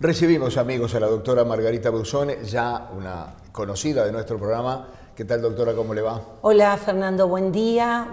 Recibimos, amigos, a la doctora Margarita Busone, ya una conocida de nuestro programa. ¿Qué tal, doctora? ¿Cómo le va? Hola, Fernando. Buen día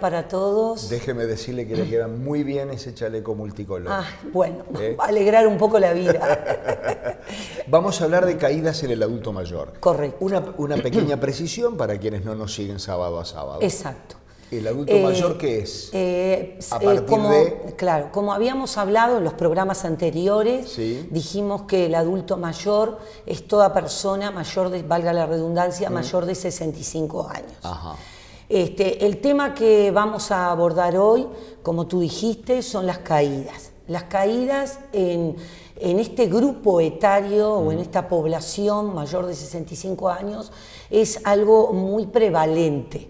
para todos. Déjeme decirle que le queda muy bien ese chaleco multicolor. Bueno, va a alegrar un poco la vida. Vamos a hablar de caídas en el adulto mayor. Correcto. Una pequeña precisión para quienes no nos siguen sábado a sábado. Exacto. ¿El adulto mayor qué es? Claro, como habíamos hablado en los programas anteriores, sí, dijimos que el adulto mayor es toda persona mayor de, valga la redundancia, mayor de 65 años. Ajá. El tema que vamos a abordar hoy, como tú dijiste, son las caídas. Las caídas en este grupo etario o en esta población mayor de 65 años es algo muy prevalente.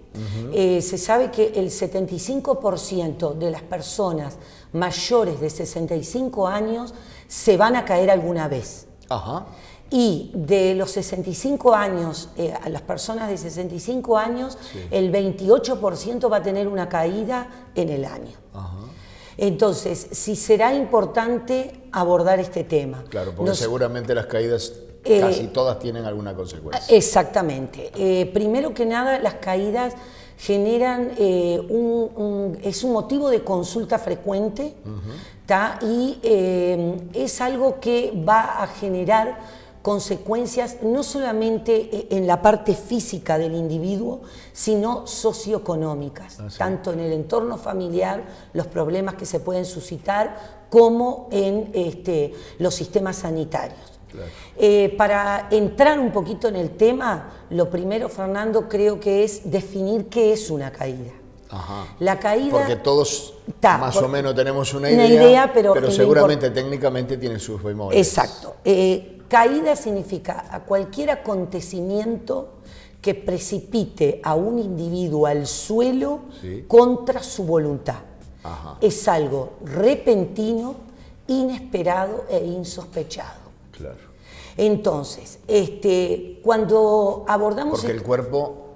Se sabe que el 75% de las personas mayores de 65 años se van a caer alguna vez. Ajá. Y de los 65 años, a las personas de 65 años, sí, el 28% va a tener una caída en el año. Ajá. Entonces, sí será importante abordar este tema. Claro, porque seguramente las caídas casi todas tienen alguna consecuencia. Exactamente. Primero que nada, las caídas generan es un motivo de consulta frecuente, y es algo que va a generar consecuencias no solamente en la parte física del individuo, sino socioeconómicas, tanto en el entorno familiar, los problemas que se pueden suscitar, como en los sistemas sanitarios. Claro. Para entrar un poquito en el tema, lo primero, Fernando, creo que es definir qué es una caída. Ajá. La caída, porque todos más o menos tenemos una idea, pero seguramente técnicamente tienen sus bemoles. Exacto. Caída significa a cualquier acontecimiento que precipite a un individuo al suelo, sí, contra su voluntad. Ajá. Es algo repentino, inesperado e insospechado. Claro. Entonces, cuando abordamos... Porque el cuerpo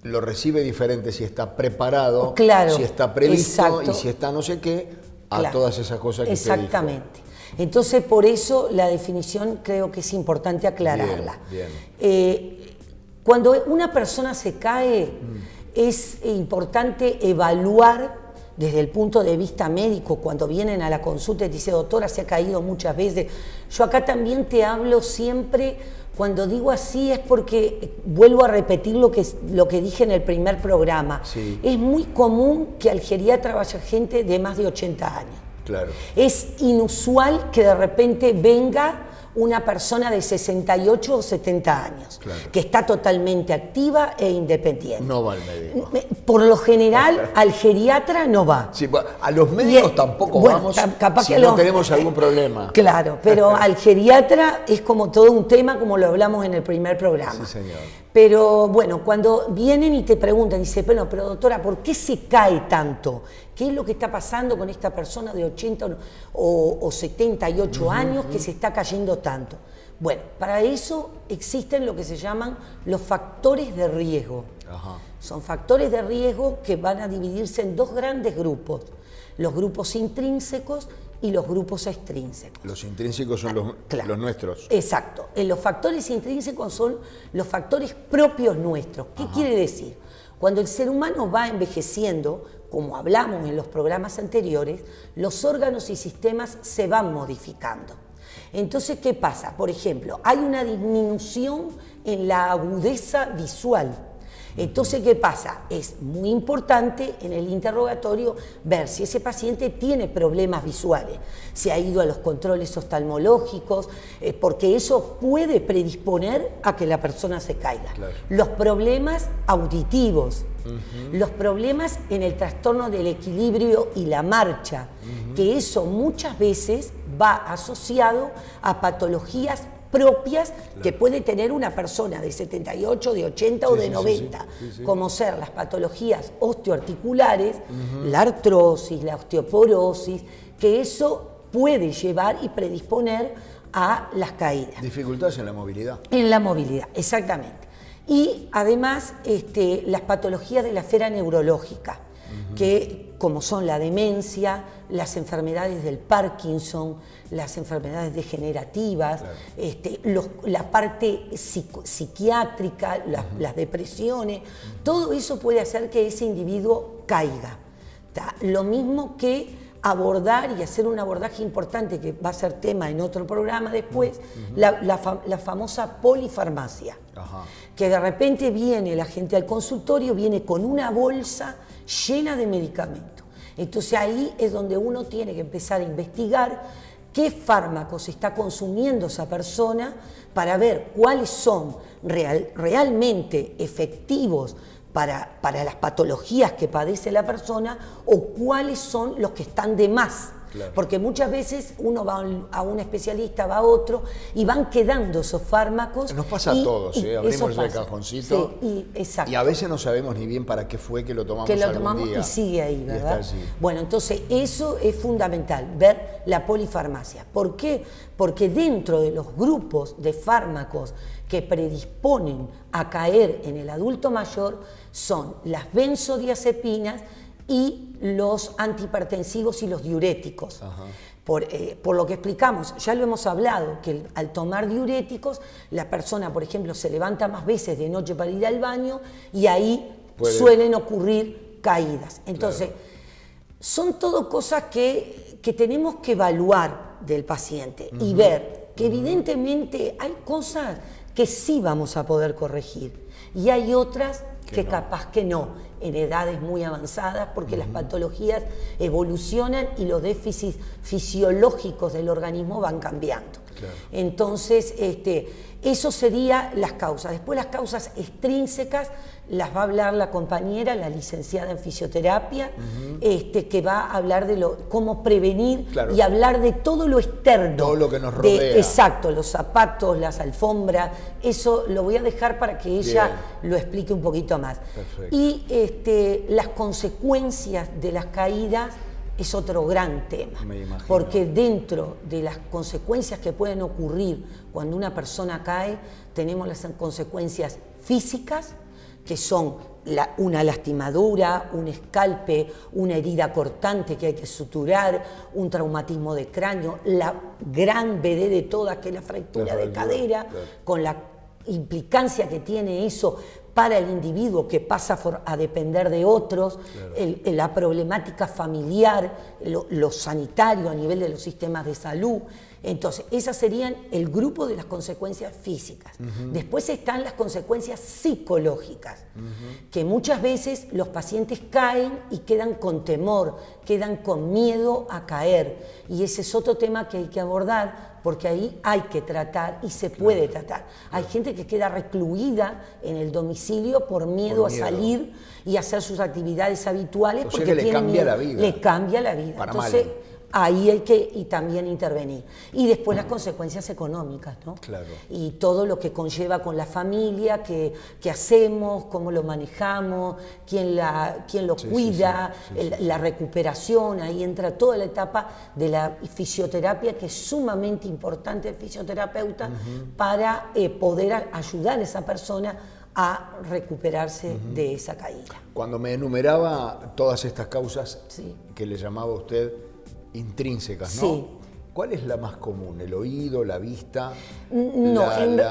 lo recibe diferente si está preparado, claro, si está previsto, exacto, y si está no sé qué, a claro, todas esas cosas que exactamente. Usted dijo. Entonces, por eso la definición creo que es importante aclararla. Bien, bien. Cuando una persona se cae, es importante evaluar desde el punto de vista médico. Cuando vienen a la consulta y te dice, doctora, se ha caído muchas veces. Yo acá también te hablo siempre, cuando digo así es porque vuelvo a repetir lo que dije en el primer programa. Sí. Es muy común que al geriatra vaya gente de más de 80 años. Claro. Es inusual que de repente venga una persona de 68 o 70 años, claro, que está totalmente activa e independiente. No va al médico. Por lo general, al geriatra no va. Sí, a los médicos tampoco vamos, capaz si que no tenemos algún problema. Claro, pero al geriatra es como todo un tema, como lo hablamos en el primer programa. Sí, señor. Pero bueno, cuando vienen y te preguntan, dice, pero doctora, ¿por qué se cae tanto? ¿Qué es lo que está pasando con esta persona de 80 o 78 años que se está cayendo tanto? Bueno, para eso existen lo que se llaman los factores de riesgo. Ajá. Son factores de riesgo que van a dividirse en dos grandes grupos, los grupos intrínsecos y los grupos extrínsecos. Los intrínsecos son claro, los nuestros. Exacto. Los factores intrínsecos son los factores propios nuestros. ¿Qué quiere decir? Cuando el ser humano va envejeciendo, como hablamos en los programas anteriores, los órganos y sistemas se van modificando. Entonces, ¿qué pasa? Por ejemplo, hay una disminución en la agudeza visual. Entonces, ¿qué pasa? Es muy importante en el interrogatorio ver si ese paciente tiene problemas visuales, si ha ido a los controles oftalmológicos, porque eso puede predisponer a que la persona se caiga. Claro. Los problemas auditivos, los problemas en el trastorno del equilibrio y la marcha, que eso muchas veces va asociado a patologías propias, claro, que puede tener una persona de 78, de 80 o de 90, como ser las patologías osteoarticulares, la artrosis, la osteoporosis, que eso puede llevar y predisponer a las caídas. Dificultades en la movilidad. En la movilidad, exactamente. Y además las patologías de la esfera neurológica, que como son la demencia, las enfermedades del Parkinson, las enfermedades degenerativas, claro. la parte psiquiátrica, las depresiones, todo eso puede hacer que ese individuo caiga. ¿Tá? Lo mismo que abordar y hacer un abordaje importante, que va a ser tema en otro programa después, la famosa polifarmacia. Ajá. Que de repente viene la gente al consultorio, viene con una bolsa llena de medicamentos. Entonces ahí es donde uno tiene que empezar a investigar qué fármacos está consumiendo esa persona para ver cuáles son realmente efectivos para las patologías que padece la persona o cuáles son los que están de más. Claro. Porque muchas veces uno va a un especialista, va a otro y van quedando esos fármacos. Nos pasa a todos, abrimos el cajoncito exacto. Y a veces no sabemos ni bien para qué fue que lo tomamos algún día. Y sigue ahí, ¿verdad? Está allí. Bueno, entonces eso es fundamental, ver la polifarmacia. ¿Por qué? Porque dentro de los grupos de fármacos que predisponen a caer en el adulto mayor son las benzodiazepinas y los antihipertensivos y los diuréticos. Por lo que explicamos, ya lo hemos hablado, que al tomar diuréticos, la persona, por ejemplo, se levanta más veces de noche para ir al baño y ahí suelen ocurrir caídas. Entonces, son todo cosas que tenemos que evaluar del paciente y ver que evidentemente hay cosas que sí vamos a poder corregir y hay otras que capaz que no, en edades muy avanzadas, porque las patologías evolucionan y los déficits fisiológicos del organismo van cambiando. Claro. Entonces, eso serían las causas. Después las causas extrínsecas las va a hablar la compañera, la licenciada en fisioterapia, que va a hablar de cómo prevenir y hablar de todo lo externo. Todo lo que nos rodea. Exacto, los zapatos, las alfombras, eso lo voy a dejar para que ella lo explique un poquito más. Perfecto. Y las consecuencias de las caídas es otro gran tema, porque dentro de las consecuencias que pueden ocurrir cuando una persona cae, tenemos las consecuencias físicas, que son una lastimadura, un escalpe, una herida cortante que hay que suturar, un traumatismo de cráneo, la gran BD de todas, que es la fractura de cadera, con la implicancia que tiene eso para el individuo que pasa a depender de otros, la problemática familiar, lo sanitario a nivel de los sistemas de salud. Entonces, esas serían el grupo de las consecuencias físicas. Después están las consecuencias psicológicas, que muchas veces los pacientes caen y quedan con temor, quedan con miedo a caer. Y ese es otro tema que hay que abordar, porque ahí hay que tratar y se puede tratar. Hay gente que queda recluida en el domicilio por miedo a salir y hacer sus actividades habituales, porque le cambia la vida. Le cambia la vida. Para Entonces, mal. Ahí hay que también intervenir. Y después las consecuencias económicas, ¿no? Claro. Y todo lo que conlleva con la familia, qué hacemos, cómo lo manejamos, quién lo cuida, la recuperación. Ahí entra toda la etapa de la fisioterapia, que es sumamente importante el fisioterapeuta para poder ayudar a esa persona a recuperarse de esa caída. Cuando me enumeraba todas estas causas que le llamaba a usted intrínsecas, ¿no? Sí. ¿Cuál es la más común? ¿El oído, la vista? No,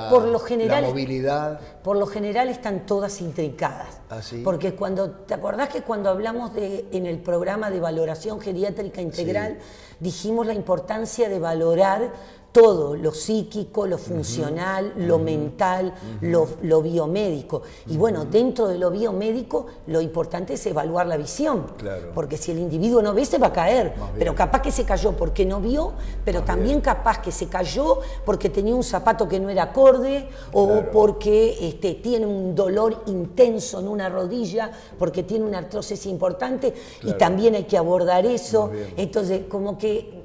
por lo general, la movilidad. Por lo general están todas intrincadas. ¿Ah, sí? Porque ¿te acordás que cuando hablamos en el programa de valoración geriátrica integral, dijimos la importancia de valorar todo, lo psíquico, lo funcional, lo mental, lo biomédico. Y bueno, dentro de lo biomédico, lo importante es evaluar la visión. Claro. Porque si el individuo no ve, se va a caer. Pero capaz que se cayó porque no vio, pero también capaz que se cayó porque tenía un zapato que no era acorde, o porque tiene un dolor intenso en una rodilla, porque tiene una artrosis importante, y también hay que abordar eso. Entonces, como que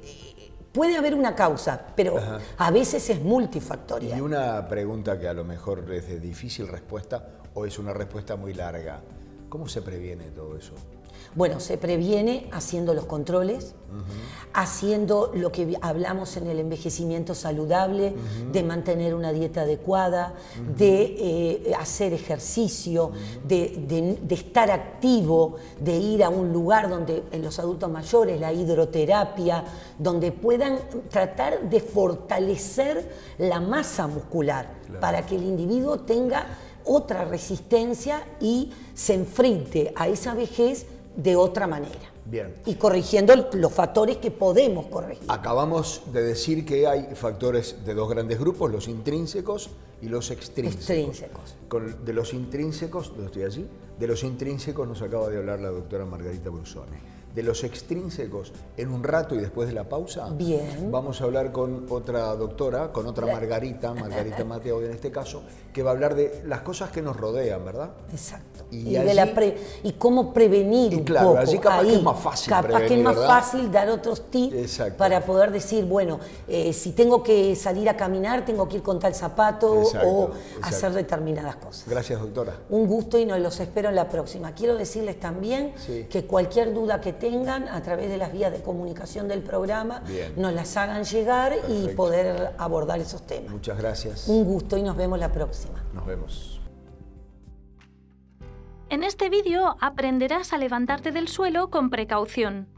puede haber una causa, pero a veces es multifactorial. Y una pregunta que a lo mejor es de difícil respuesta o es una respuesta muy larga. ¿Cómo se previene todo eso? Bueno, se previene haciendo los controles, haciendo lo que hablamos en el envejecimiento saludable, de mantener una dieta adecuada, de hacer ejercicio, de estar activo, de ir a un lugar donde en los adultos mayores, la hidroterapia, donde puedan tratar de fortalecer la masa muscular, para que el individuo tenga otra resistencia y se enfrente a esa vejez de otra manera. Bien. Y corrigiendo los factores que podemos corregir. Acabamos de decir que hay factores de dos grandes grupos, los intrínsecos y los extrínsecos. De los intrínsecos, ¿no estoy allí? De los intrínsecos nos acaba de hablar la doctora Margarita Brusone. De los extrínsecos, en un rato y después de la pausa, bien, vamos a hablar con otra doctora, con otra Margarita Mateo en este caso, que va a hablar de las cosas que nos rodean, ¿verdad? Exacto. Y allí, y cómo prevenir un claro, poco. Allí capaz que es más fácil prevenir, que es más ¿verdad? fácil dar otros tips. Exacto. Para poder decir, bueno, si tengo que salir a caminar, tengo que ir con tal zapato. Exacto, o exacto. hacer determinadas cosas. Gracias, doctora. Un gusto y nos los espero en la próxima. Quiero decirles también que cualquier duda que tengan a través de las vías de comunicación del programa, nos las hagan llegar. Perfecto. Y poder abordar esos temas. Muchas gracias. Un gusto y nos vemos la próxima. Nos vemos. En este vídeo aprenderás a levantarte del suelo con precaución.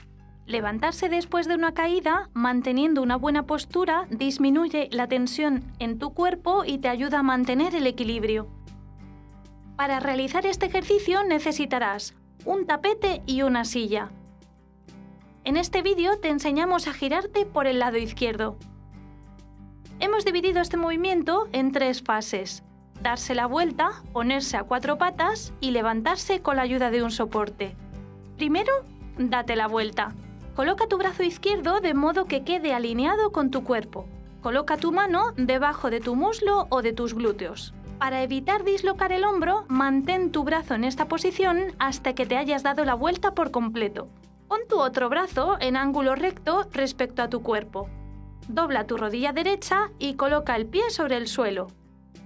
Levantarse después de una caída, manteniendo una buena postura, disminuye la tensión en tu cuerpo y te ayuda a mantener el equilibrio. Para realizar este ejercicio necesitarás un tapete y una silla. En este vídeo te enseñamos a girarte por el lado izquierdo. Hemos dividido este movimiento en 3 fases. Darse la vuelta, ponerse a 4 patas y levantarse con la ayuda de un soporte. Primero, date la vuelta. Coloca tu brazo izquierdo de modo que quede alineado con tu cuerpo. Coloca tu mano debajo de tu muslo o de tus glúteos. Para evitar dislocar el hombro, mantén tu brazo en esta posición hasta que te hayas dado la vuelta por completo. Pon tu otro brazo en ángulo recto respecto a tu cuerpo. Dobla tu rodilla derecha y coloca el pie sobre el suelo.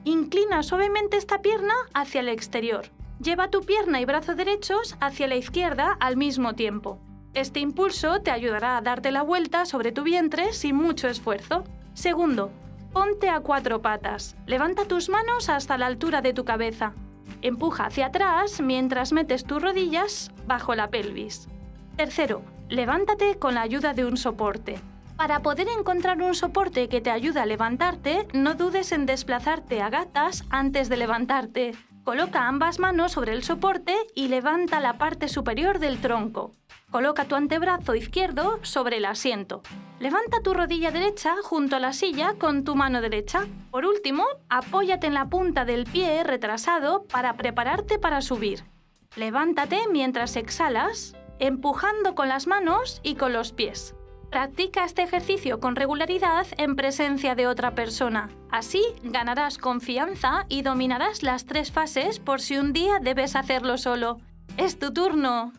Inclina suavemente esta pierna hacia el exterior. Lleva tu pierna y brazo derechos hacia la izquierda al mismo tiempo. Este impulso te ayudará a darte la vuelta sobre tu vientre sin mucho esfuerzo. Segundo, ponte a 4 patas. Levanta tus manos hasta la altura de tu cabeza. Empuja hacia atrás mientras metes tus rodillas bajo la pelvis. Tercero, levántate con la ayuda de un soporte. Para poder encontrar un soporte que te ayude a levantarte, no dudes en desplazarte a gatas antes de levantarte. Coloca ambas manos sobre el soporte y levanta la parte superior del tronco. Coloca tu antebrazo izquierdo sobre el asiento. Levanta tu rodilla derecha junto a la silla con tu mano derecha. Por último, apóyate en la punta del pie retrasado para prepararte para subir. Levántate mientras exhalas, empujando con las manos y con los pies. Practica este ejercicio con regularidad en presencia de otra persona. Así ganarás confianza y dominarás las 3 fases por si un día debes hacerlo solo. ¡Es tu turno!